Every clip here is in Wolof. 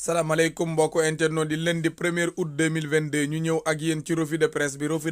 salaamaaleykum mbokku internet di lundi 1er août 2022 ñu ñëw ak yéen ci revue de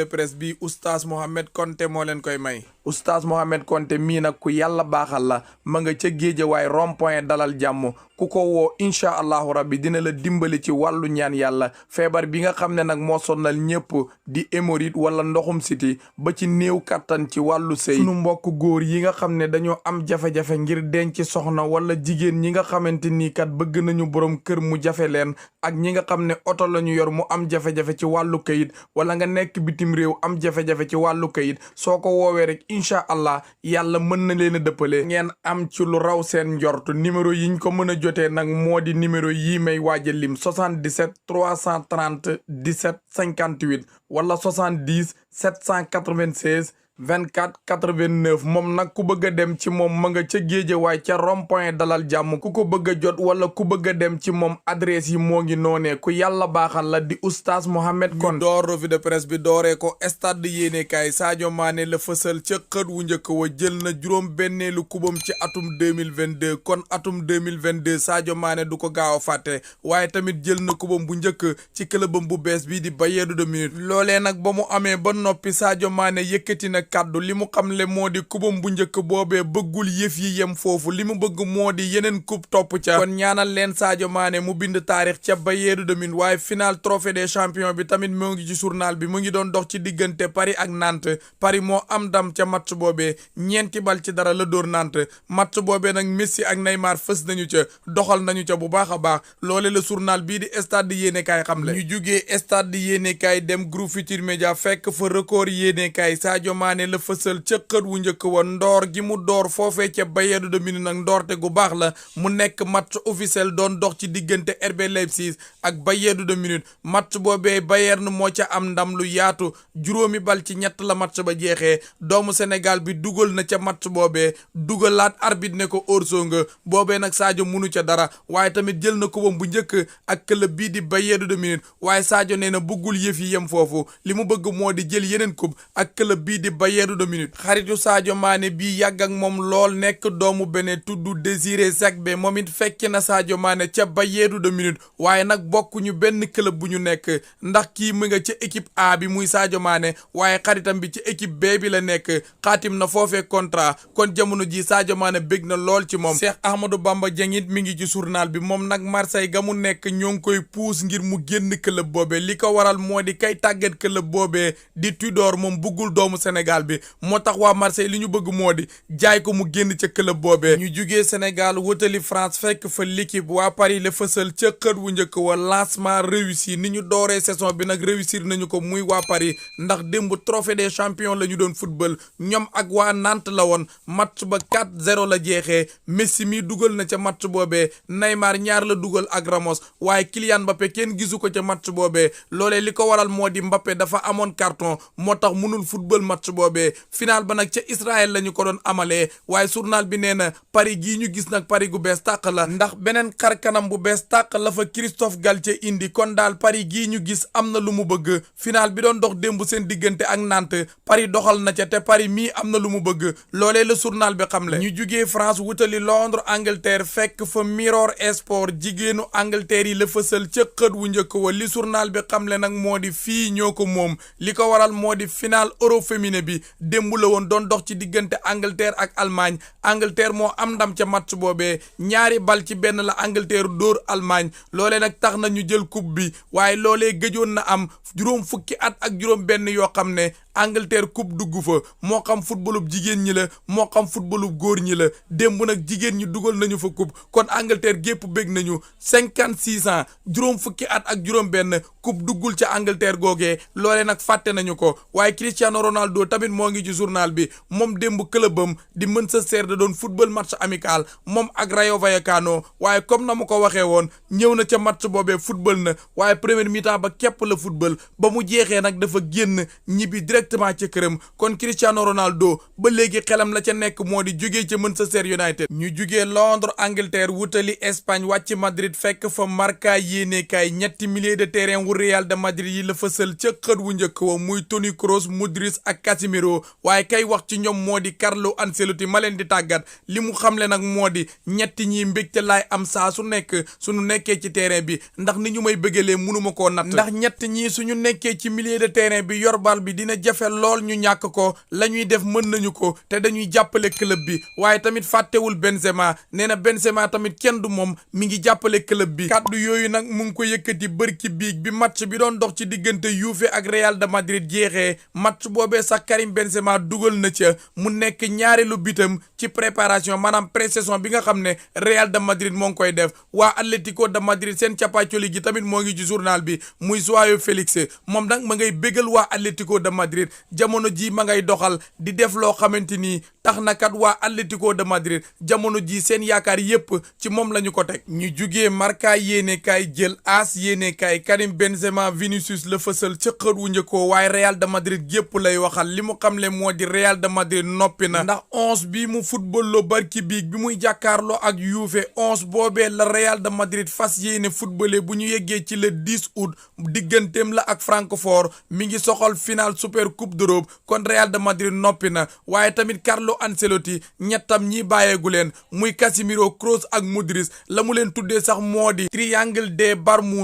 presse bi oustaz Mohamed Konté moo leen koy may. oustaz Mohamed Konté mii nag ku yàlla baaxal la ma nga ca Géejawaay rond-point dalal jàmm ku ko woo incha allahu rabbi dina la dimbali ci wàllu ñaan yàlla feebar bi nga xam ne nag moo sonnal ñëpp di hémorroïde wala ndoxum siti ba ci néew kattan ci wàllu sëy sunu mbokk góor yi nga xam ne dañoo am jafe-jafe ngir denc soxna wala jigéen ñi nga xamante ni kat bëgg nañu borom kër mu jafe leen ak ñi nga xam ne oto la ñu yor mu am jafe-jafe ci wàllu kayit wala nga nekk bitim réew am jafe-jafe ci wàllu kayit soo ko woowee rek incha allah yàlla mën na leen a dëppale ngeen am ci lu raw seen njort numéro yiñ ko mën a jotee nag moo di numéro yii may waaja lim 77 330 17 58 wala 70 796 24 89 moom nag ku bëgg a dem ci moom ma nga ca Géejawaay ca rond-point dalal jàmm ku ko bëgg a jot wala ku bëgg a dem ci moom adresse yi moo ngi noonee ku yàlla baaxal la di oustaz Mohamed Konté. door revue de presse bi dooree ko stade yéenekaay Sadio Mané la fësal ca xët wu njëkk wa jël na juróom benneelu kubam ci atum 2022 kon atum 2022 Sadio Mané du ko gaaw a fàtte waaye tamit jël na kubam bu njëkk ci clubam bu bees bii di Bayern de Munich loolee nag ba mu amee ba noppi Sadio Mané yëkkati na kàddu li mu xamle moo di kubam bu njëkk boobee bëggul yëf yi yem foofu li mu bëgg moo di yeneen coupe topp ca kon ñaanal leen Sadio Mané mu bind taarix ca Bayern de Munich waaye final trophée des champions bi tamit moo ngi ci journal bi mu ngi doon dox ci diggante Paris ak Nantes Paris moo am ndam ca match boobee 4-0 la dóor Nantes match boobee nag Messi ak Neymar fës nañu ca doxal nañu ca bu baax a baax loole la journal bii di stade yéenekaay xamle ñu jugee stade yéenekaay dem groupe Futurs Médias fekk fa record yéenekaay Sadio Mané la fësal ca xët wu njëkk wa ndoor gi mu door foofee ca Bayern de Munich nag ndoorte gu baax la mu nekk match officiel doon dox ci diggante RB Leipzig ak Bayern de Munich match boobee Bayern moo ca am ndam lu yaatu 7-3 la match ba jeexee doomu Sénégal bi dugal na ca match boobee dugalaat arbitre ne ko hors-jeu nga boobee nag Sadio munu ca dara waaye tamit jël na kubam bu njëkk ak club bii di Bayern de Munich waaye Sadio nee na bëggul yëf yi yem foofu li mu bëgg moo di jël yeneen coupe ak club bii di Bayern de Munich xaritu Sadio Mané bii yàgg ak moom lool nekk doomu Bénin tudd Désiré Segbe moom it fekk na Sadio Mané ca Bayern de Munich waaye nag bokkuñu benn club bu ñu nekk ndax kii mu nga ca équipe A bi muy Sadio Mané waaye xaritam bi ci équipe B bi la nekk xaatim na foofee contrat kon jamono ji Sadio Mané bég na lool ci moom Cheikh Ahmadou Bamba Dieng it mi ngi ci journal bi moom nag Marseille ga mu nekk ñoo ngi koy puus ngir mu génn club boobee li ko waral moo di kay tàggat club boobee di Tudor moom buggul doomu Sénégal bi moo tax waa Marseille li ñu bëgg moo di jaay ko mu génn ca club boobee ñu jugee Sénégal wutali France fekk fa l'équipe waa Paris la fësal ca xët wu njëkk wa lancement réussi ni ñu dooree saison bi nag réussir nañu ko muy waa Paris ndax démb trophée des champions la ñu doon football ñoom ak waa Nantes la woon match ba 4-0 la jeexee Messi mi dugal na ca match boobee Neymar ñaar la dugal ak Ramos waaye Kylian Mbappé kenn gisu ko ca match boobee loolee li ko waral moo di Mbappé dafa amoon carton moo tax mënul football match boobee final ba nag ca Israël la ñu ko doon amalee waaye journal bi nee na Paris gii ñu gis nag Paris gu bees tàq la ndax beneen xar kanam bu bees tàq la fa Christophe Galtier indi kon daal Paris gii ñu gis am na lu mu bëgg final bi doon dox démb seen diggante ak Nantes Paris doxal na ca te Paris mii am na lu mu bëgg loolee la journal bi xamle ñu jugee France wutali Londres Angleterre fekk fa Mirror Sport jigéenu Angleterre yi la fësal ca xët wu njëkk wa li journal bi xamle nag moo di fii ñoo ko moom li ko waral moo di final euro féminin bi démb la woon doon dox ci diggante Angleterre ak Allemagne Angleterre moo am ndam ca match boobee 2-1 la Angleterre dóor Allemagne loolee nag tax na ñu jël coupe bi waaye loolee gëjoon na am juróom fukki at ak juróom benn yoo xam ne Angleterre coupe dugg fa moo xam footballub jigéen ñi la moo xam footballub góor ñi la démb nag jigéen ñi dugal nañu fa coupe kon Angleterre gépp bég nañu 56 ans juróom fukki at ak juróom benn coupe duggul ca Angleterre googee loolee nag fàtte nañu ko waaye Cristiano Ronaldo tamit moo ngi ci journal bi moom démb clubam di Manchester da doon football match amical moom ak Rayo Vallecano waaye comme na mu ko waxee woon ñëw na ca match boobee football na waaye première mi-temps ba képp la football ba mu jeexee nag dafa génn ñibbi direct directement ca këram. kon Cristiano Ronaldo ba léegi xelam la ca nekk moo di jugee ca Manchester United. ñu jugee Londres Angleterre wutali Espagne wàcc Madrid fekk fa Marca yéenekaay ñetti milieu de terrain wu Real de Madrid yi la fësal ca xët wu njëkk wa muy Toni Kroos Modric ak Casemiro waaye kay wax ci ñoom moo di Carlo Ancelotti ma leen di tàggat li mu xamle nag moo di ñetti ñi mbégte laay am saa su nekk suñu nekkee ci terrain bi ndax ni ñu may bëggalee mënuma koo natt ndax ñett ñii suñu nekkee ci milieu de terrain bi yor bal bi dina jafe lool ñu ñàkk ko la ñuy def mën nañu ko te dañuy jàppale club bi waaye tamit fàttewul Benzema nee na Benzema tamit kenn du moom mi ngi jàppale club bi kàddu yooyu nag mu ngi ko yëkkati bërki biig bi match bi doon dox ci diggante Juve ak Real de Madrid jeexee match boobee sax Karim Benzema dugal na ca mu nekk ñaareelu bitam ci préparation maanaam pré-saison bi nga xam ne Real de Madrid moo ngi koy def waa Atlético de Madrid seen capacoli gi tamit moo ngi ci journal bi muy Joao Félix moom nag ma ngay bégal waa Atlético de Madrid jamono ji ma ngay doxal di def loo xamante ni tax na kat waa Atlético de Madrid jamono ji seen yaakaar yépp ci moom la ñu ko teg ñu jugee Marca yéenekaay jël AS yéenekaay Karim Benzema Vinicius la fësal ca xët wu njëkkoo waaye Real de Madrid yépp lay waxal li mu xamle moo di Real de Madrid noppi na ndax 11 bi mu football loo barki biig bi muy jàkkaarloo ak Juve 11 boobee la Real de Madrid fas yéene footballé bu ñu yeggee ci le 10 août digganteem la ak Francfort mi ngi soxal final super coupe d'Europe kon Real de Madrid noppi na waaye tamit Carlo Ancelotti ñettam ñi bàyyeegu leen muy Casemiro Kroos ak Modric la mu leen tuddee sax moo di triangle des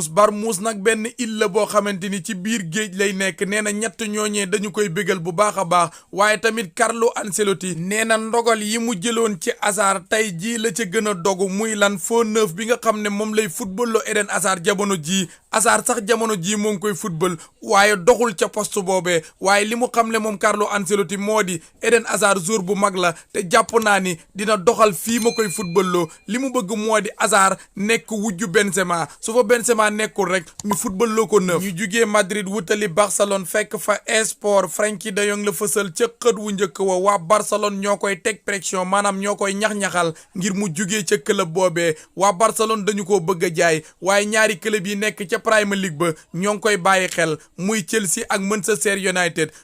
Barmouth nag benn île la boo xamante ni ci biir géej lay nekk nee na ñett ñooñee dañu koy bégal bu baax a baax waaye tamit Carlo Ancelotti nee na ndogal yi mu jëloon ci Hazard tey jii la ca gën a dogu muy lan faux neuf bi nga xam ne moom lay football loo Eden Hazard jamono jii Hazard sax jamono jii moo ngi koy football waaye doxul ca poste boobee waaye li mu xamle moom Carlo Ancelotti moo di Eden Hazard jour bu mag la te jàpp naa ni dina doxal fii ma koy football loo li mu bëgg moo di Hazard nekk wujju Benzema su fa Benzema nekkul rek ñu football loo ko neuf ñu jugee Madrid wutali Barcelone fekk fa esport Frenkie de Jong la fësal ca xët wu njëkk wa waa Barcelone ñoo koy teg pression maanaam ñoo koy ñax-ñaxal ngir mu jugee ca club boobee waa Barcelone dañu ko bëgg a jaay waaye ñaari club yi nekk ca Premier League ba ñoo ngi koy bàyyi xel muy Chelsea ak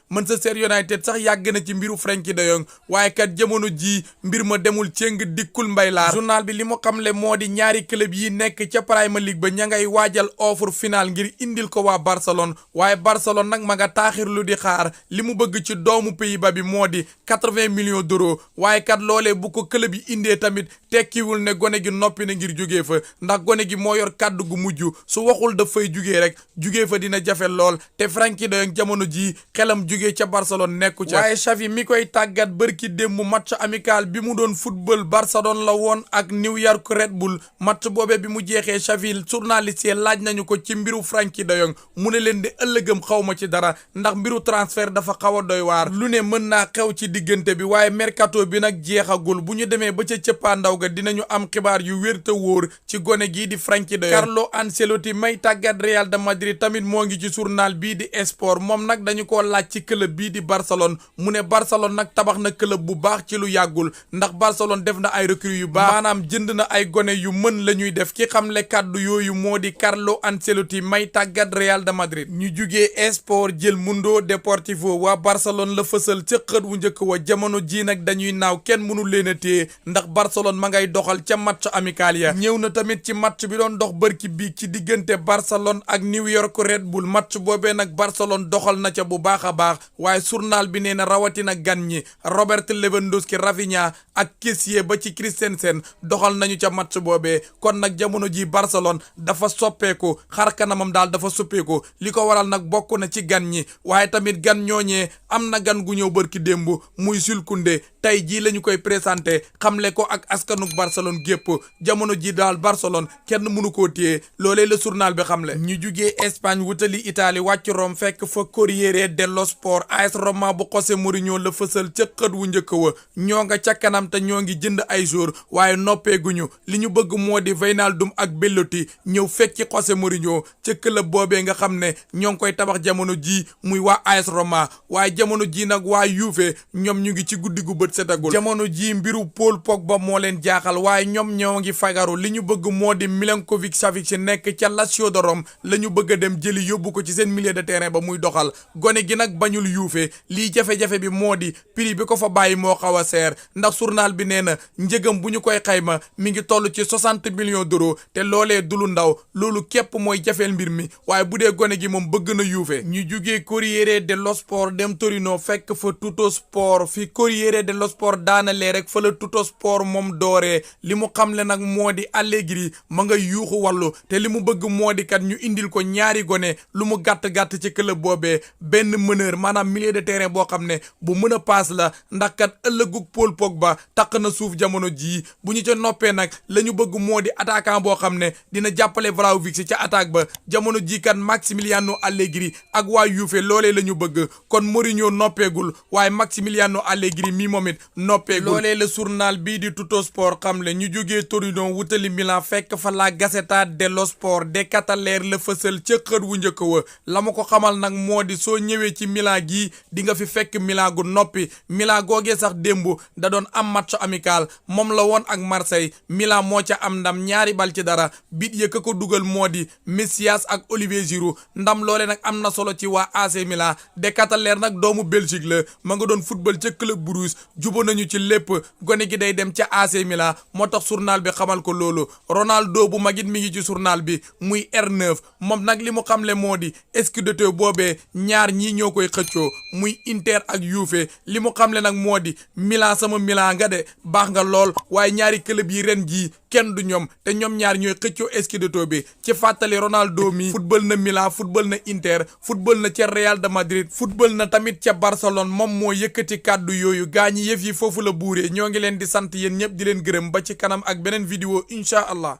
Manchester United sax yàgg na ci mbiru Frenkie de Jong waaye kat jamono jii mbir ma demul cëng dikkul mbay laar journal bi li mu xamle moo di ñaari club yi nekk ca Premier League ba ña ngay waajal offre finale ngir indil ko waa Barcelone waaye Barcelone nag ma nga taaxirlu di xaar li mu bëgg ci doomu Pays-Bas bi moo di 80 millions d'euros waaye kat loolee bu ko club yi indee tamit tekkiwul ne gone gi noppi na ngir jugee fa ndax gone gi moo yor kàddu gu mujj su waxul daf fay jugee rek jugee fa dina jafe lool te Frenkie de Jong jamono jii xelam jugee ca Barcelone nekku ca waaye Xavi mi koy tàggat bërki démb match amical bi mu doon football Barcelone la woon ak New York Red Bull match boobee bi mu jeexee Xavi journaliste laaj nañu ko ci mbiru Frenkie de Jong mu ne leen di ëllëgëm xaw ma ci dara ndax mbiru transfert dafa xaw a doy waar lu ne mën naa xew ci diggante bi waaye mercato bi nag jeexagul bu ñu demee ba ca cëppaandaw ga dinañu am xibaar yu wér te wóor ci gone gii di Frenkie de Jong Carlo Ancelotti may tàggat Real de Madrid tamit moo ngi ci journal bii di Sport moom nag dañu ko laaj ci club bii di Barcelone mu ne Barcelone nag tabax na club bu baax ci lu yàggul ndax Barcelone def na ay recrues yu baax maanaam jënd na ay gone yu mën la ñuy def ki xamle kàddu yooyu moo di Carlo Ancelotti may tàggat Real de Madrid ñu jugee Sport jël Mundo Deportivo waa Barcelone la fësal ca xët wu njëkk wa jamono ji nag dañuy naaw kenn mënul leen a téye ndax Barcelone ma ngay doxal ca match amical ya ñëw na tamit ci match bi doon dox bërki bii ci diggante Barcelone ak New York Red Bull match boobee nag Barcelone doxal na ca bu baax a baax waaye journal bi nee na rawatina gan ñi Robert Lewandowski Rafinha ak Kessié ba ci Christensen doxal nañu ca match boobee kon nag jamono ji Barcelone dafa soppeeku xar kanamam daal dafa soppeeku li ko waral nag bokk na ci gan ñi waaye tamit gan ñooñee am na gan gu ñëw bërki démb muy Jules Koundé tey jii la ñu koy présenté xamle ko ak askanuk Barcelone gépp jamono ji daal Barcelone kenn mënu koo téye loolee la journal bi xamle ñu jugee Espagne wutali Italie wàcc Rome fekk fa Corriere dello Sport AS Roma bu José Mourinho la fësal ca xët wu njëkk njëkk wa ñoo nga ca kanam te ñoo ngi jënd ay jour waaye noppeeguñu li ñu bëgg moo di Wijnaldum ak Belotti ñëw fekki José Mourinho ca club boobee nga xam ne ñoo ngi koy tabax jamono ji muy waa AS Roma waaye jamono ji nag waa Juve ñoom ñu ngi ci guddi gu bët setagul jamono ji mbiru Paul Pogba moo leen jaaxal waaye ñoom ñoo ngi fagaru li ñu bëgg moo di Milinkovic Savic nekk ca Lazio de Rome la ñu bëgg a dem jëli yóbbu ko ci seen milieu de terrain ba muy doxal gone gi nag bañul Juve lii jafe-jafe bi moo di prix bi ko fa bàyyi moo xaw a seer ndax journal bi nee na njëgam bu ñu koy xayma mi ngi toll ci 60 millions d'euros te loolee du lu ndaw loolu képp mooy jafeel mbir mi waaye bu dee gone gi moom bëgg na Juve ñu jugee Corriere dello Sport dem Torino fekk fa Tuttosport fi Corriere dello Sport daanalee rek fa la Tuttosport moom dooree li mu xamle nag moo di Allegri ma nga yuuxu wàllu te li mu bëgg moo di kat ñu indil ko ñaari gone lu mu gàtt-gàtt ci club boobee benn meneur maanaam milieu de terrain boo xam ne bu mën a paas la ndax kat ëllëgug Paul Pogba taq na suuf jamono jii bu ñu ca noppee nag la ñu bëgg moo di attaquant boo xam ne dina jàppale Vlahovic ca attaque ba jamono jii kat Maximiliano Allegri ak waa Juve loolee la ñu bëgg kon Mourinho noppeegul waaye Maximiliano Allegri mi moom it noppeegul loolee la journal bii di Tuttosport xam le ñu jógee Torino wutali Milan fekk fa la Gazzetta dello Sport de Cataleer la fësal ca xët wu njëkk wa la ma ko xamal nag moo di soo ñëwee ci Milan gii di nga fi fekk Milan gu noppi Milan googee sax démb da doon am match amical moom la woon ak Marseille Milan moo ca am ndam 2-0 bit yëkk ko dugal moo di Messias ak Olivier Giroud ndam loole nag am na solo ci waa AC Milan de Cataleer nag doomu Belgique la ma nga doon football ca club Bruges jubo nañu ci lépp gone gi day dem ca AC Milan moo tax journal bi xamal ko loolu Ronaldo bu magit mi ngi ci journal bi muy R9 moom nag li mu xamle moo di scudetto boobee ñaar ñii ñoo koy xëccoo muy Inter ak Juve li mu xamle nag moo di Milan sama Milan nga de baax nga lool waaye ñaari club yi ren jii kenn du ñoom te ñoom ñaar ñooy xëccoo scudetto bi ci fàttali Ronaldo mi football na Milan football na Inter football na ca Real de Madrid football na tamit ca Barcelone moom moo yëkkati kàddu yooyu gaa ñi yëf yi foofu la buuree ñoo ngi leen di sant yéen ñëpp di leen gërëm ba ci kanam ak beneen vidéo incha allah